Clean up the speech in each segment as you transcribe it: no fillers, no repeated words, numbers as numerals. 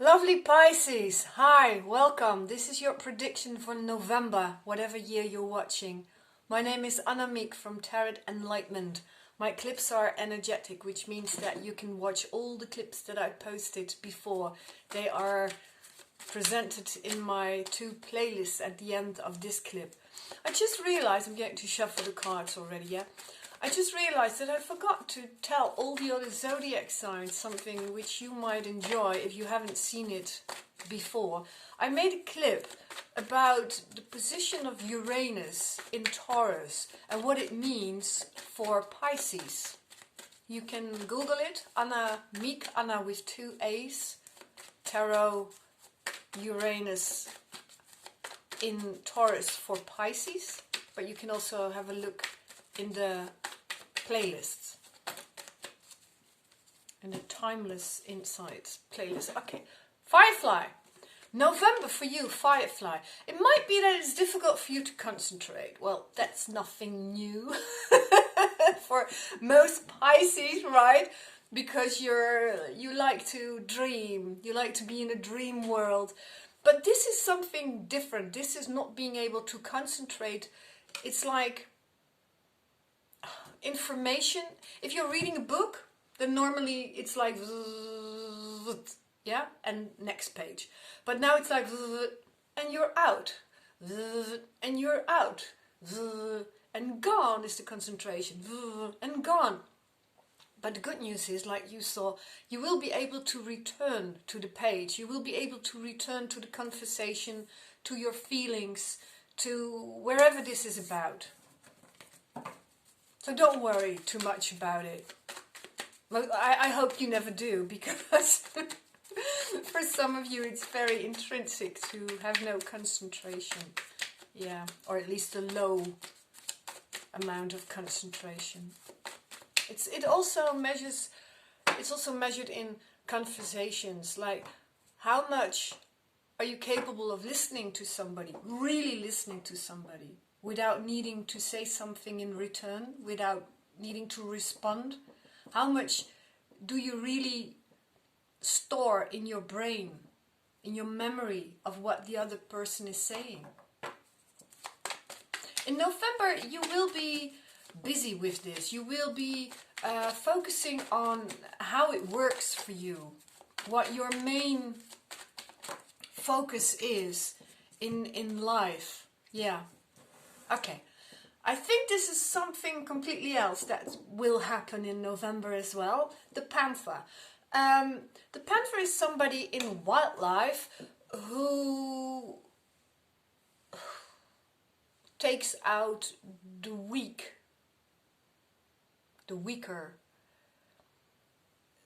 Lovely Pisces, hi, welcome. This is your prediction for November, whatever year you're watching. My name is Annamiek from Tarot Enlightenment. My clips are energetic, which means that you can watch all the clips that I posted before. They are presented in my two playlists at the end of this clip. I just realized, I'm going to shuffle the cards already, yeah? I just realized that I forgot to tell all the other zodiac signs something which you might enjoy if you haven't seen it before. I made a clip about the position of Uranus in Taurus and what it means for Pisces. You can Google it, Annamiek, Anna with two A's, Tarot Uranus in Taurus for Pisces, but you can also have a look in the playlists, in the Timeless Insights playlist. Okay, Firefly. November for you, Firefly. It might be that it's difficult for you to concentrate. Well, that's nothing new for most Pisces, right? Because you like to dream, you like to be in a dream world. But this is something different. This is not being able to concentrate. It's like information. If you're reading a book, then normally it's like yeah, and next page. But now it's like and you're out, and you're out, and gone is the concentration, and gone. But the good news is, like you saw, you will be able to return to the page. You will be able to return to the conversation, to your feelings, to wherever this is about. So don't worry too much about it. Well, I hope you never do, because for some of you it's very intrinsic to have no concentration. Yeah, or at least a low amount of concentration. It's also measured in conversations, like how much are you capable of listening to somebody, really listening to somebody, without needing to say something in return, without needing to respond? How much do you really store in your brain, in your memory of what the other person is saying? In November you will be busy with this. You will be focusing on how it works for you, what your main focus is in life. Yeah. Okay, I think this is something completely else that will happen in November as well. The Panther. The Panther is somebody in wildlife who takes out the weak, the weaker.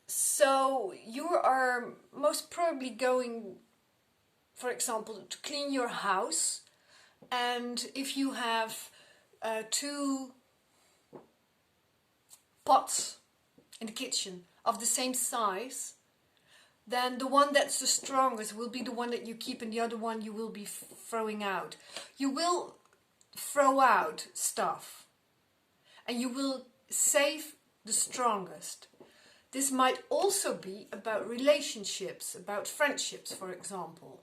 So you are most probably going, for example, to clean your house. And if you have two pots in the kitchen of the same size, then the one that's the strongest will be the one that you keep, and the other one you will be throwing out. You will throw out stuff and you will save the strongest. This might also be about relationships, about friendships, for example.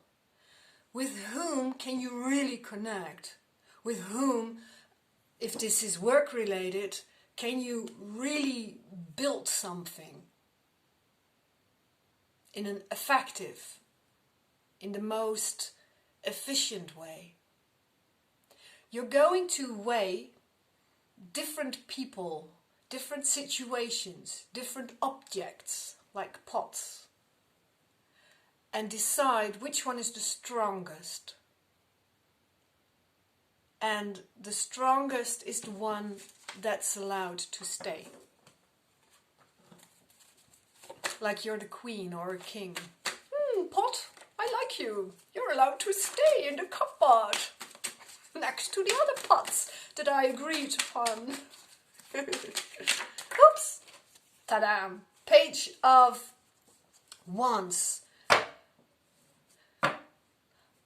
With whom can you really connect? With whom, if this is work related, can you really build something in an effective, in the most efficient way? You're going to weigh different people, different situations, different objects, like pots, and decide which one is the strongest. And the strongest is the one that's allowed to stay. Like you're the queen or a king. Pot, I like you. You're allowed to stay in the cupboard next to the other pots that I agreed upon. Oops. Ta-da! Page of Wands.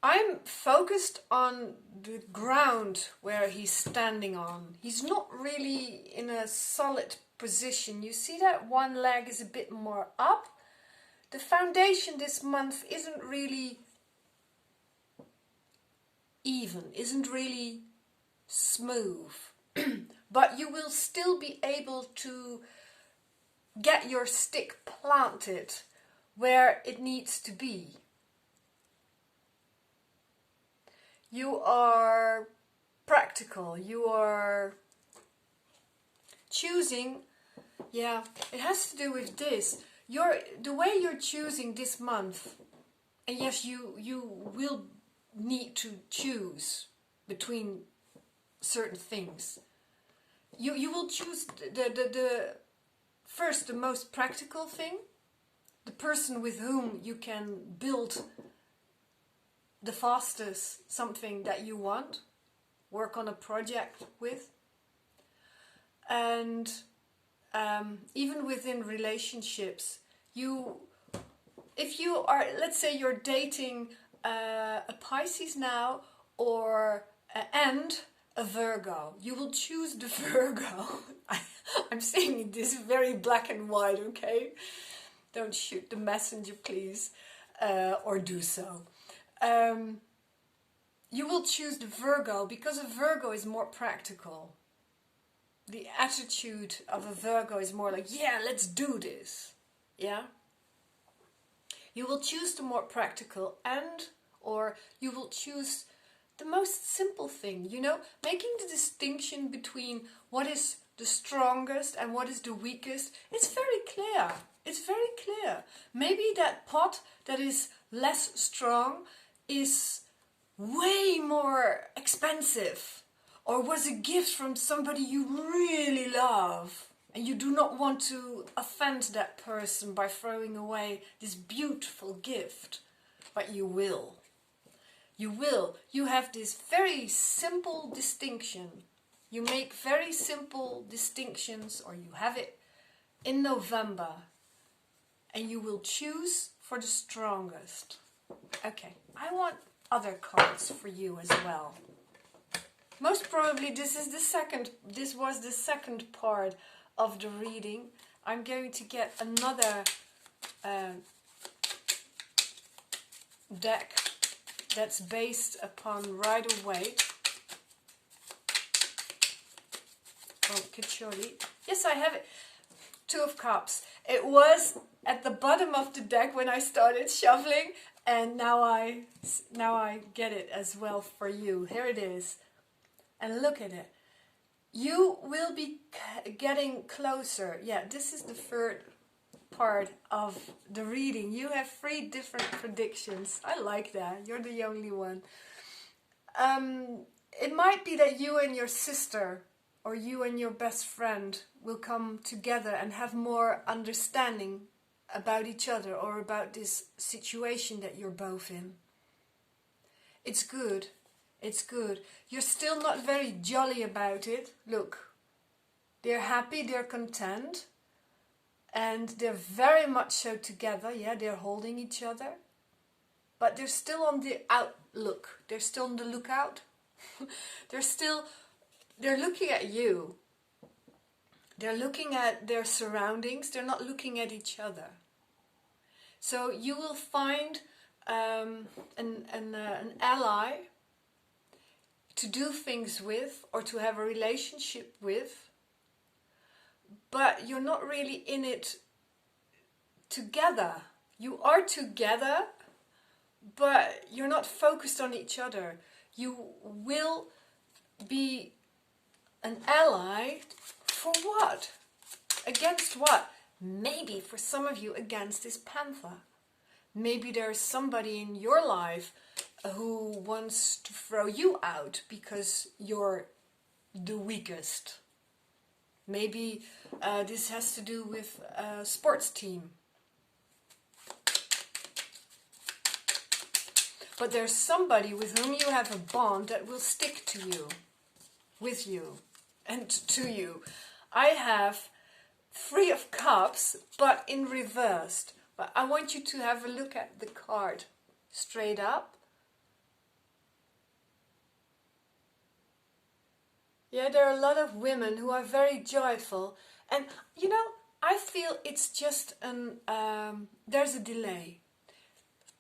I'm focused on the ground where he's standing on. He's not really in a solid position. You see that one leg is a bit more up. The foundation this month isn't really even, isn't really smooth. But you will still be able to get your stick planted where it needs to be. You are practical, you are choosing, yeah, it has to do with this. The way you're choosing this month, and yes, you will need to choose between certain things. You will choose the first, the most practical thing, the person with whom you can build the fastest something that you want, work on a project with. And even within relationships, if you are, let's say you're dating a Pisces now, or and a Virgo, you will choose the Virgo. I'm saying this very black and white, okay? Don't shoot the messenger, please, or do so. You will choose the Virgo because a Virgo is more practical. The attitude of a Virgo is more like, yeah, let's do this. Yeah? You will choose the more practical, or you will choose the most simple thing, you know, making the distinction between what is the strongest and what is the weakest. It's very clear. It's very clear. Maybe that pot that is less strong is way more expensive, or was a gift from somebody you really love, and you do not want to offend that person by throwing away this beautiful gift, but you will. You will. You have this very simple distinction. You make very simple distinctions, or you have it in November, and you will choose for the strongest. Okay, I want other cards for you as well. Most probably this was the second part of the reading. I'm going to get another deck that's based upon Rider-Waite from Kitcholi. Yes, I have it. Two of Cups. It was at the bottom of the deck when I started shuffling, and now I get it as well for you. Here it is. And look at it. You will be getting closer. Yeah, this is the third part of the reading. You have 3 different predictions. I like that. You're the only one. It might be that you and your sister, or you and your best friend, will come together and have more understanding about each other, or about this situation that you're both in. It's good. It's good. You're still not very jolly about it. Look, they're happy, they're content, and they're very much so together. Yeah, they're holding each other, but they're still on the outlook. They're still on the lookout. They're looking at you. They're looking at their surroundings. They're not looking at each other. So you will find an ally to do things with, or to have a relationship with, but you're not really in it together. You are together, but you're not focused on each other. You will be an ally for what? Against what? Maybe for some of you against this panther. Maybe there's somebody in your life who wants to throw you out because you're the weakest. Maybe this has to do with a sports team. But there's somebody with whom you have a bond that will stick to you, with you, and to you. I have 3 of Cups, but in reversed. But I want you to have a look at the card straight up. Yeah, there are a lot of women who are very joyful. And, you know, I feel it's just there's a delay.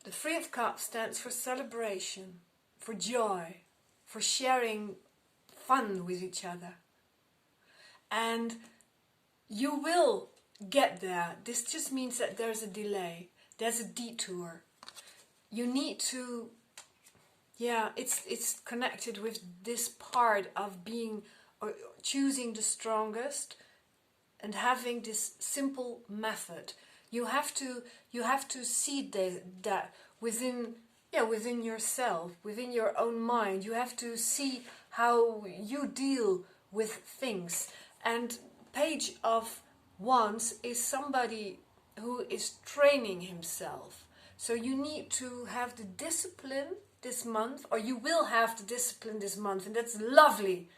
The Three of Cups stands for celebration, for joy, for sharing fun with each other. And you will get there. This just means that there's a delay. There's a detour. You need to, it's connected with this part of being, or choosing the strongest and having this simple method. You have to see that within yourself, within your own mind. You have to see how you deal with things. And Page of Wands is somebody who is training himself. So you need to have the discipline this month, or you will have the discipline this month, and that's lovely.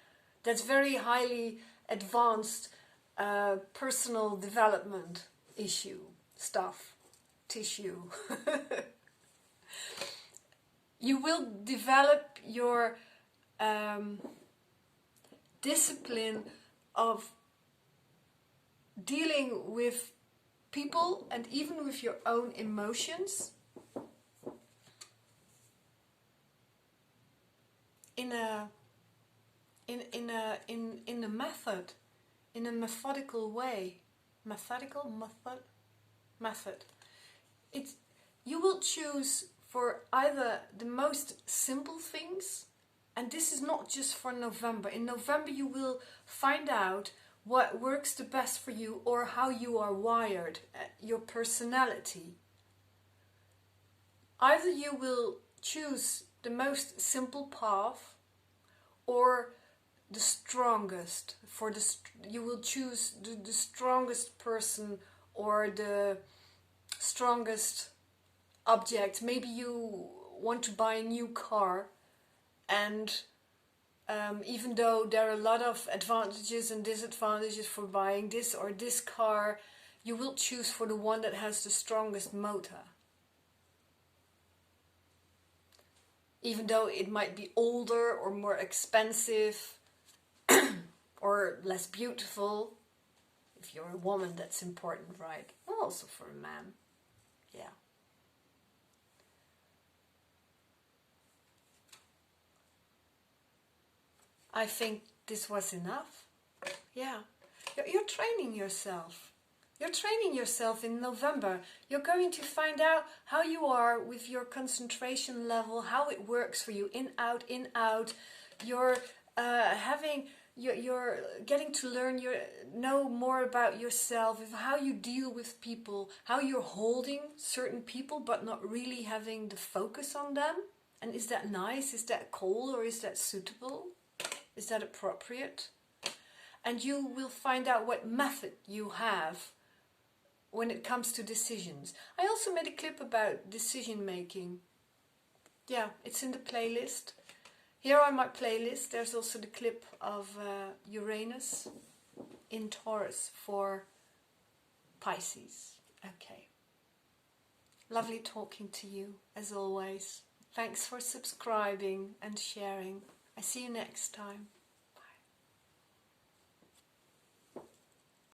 That's very highly advanced personal development tissue. You will develop your discipline of dealing with people and even with your own emotions in a method, in a methodical way. Method. You will choose for either the most simple things, and this is not just for November. In November you will find out what works the best for you, or how you are wired, your personality. Either you will choose the most simple path, or the strongest. You will choose the strongest person, or the strongest object. Maybe you want to buy a new car, and even though there are a lot of advantages and disadvantages for buying this or this car, you will choose for the one that has the strongest motor. Even though it might be older or more expensive or less beautiful. If you're a woman, that's important, right? Well, also for a man. Yeah. I think this was enough. Yeah. You're training yourself. You're training yourself in November. You're going to find out how you are with your concentration level, how it works for you, in, out. You're you're getting to know more about yourself, how you deal with people, how you're holding certain people but not really having the focus on them. And is that nice? Is that cool? Or is that suitable? Is that appropriate? And you will find out what method you have when it comes to decisions. I also made a clip about decision making. Yeah, it's in the playlist. Here are my playlists. There's also the clip of Uranus in Taurus for Pisces. Okay. Lovely talking to you, as always. Thanks for subscribing and sharing. I see you next time.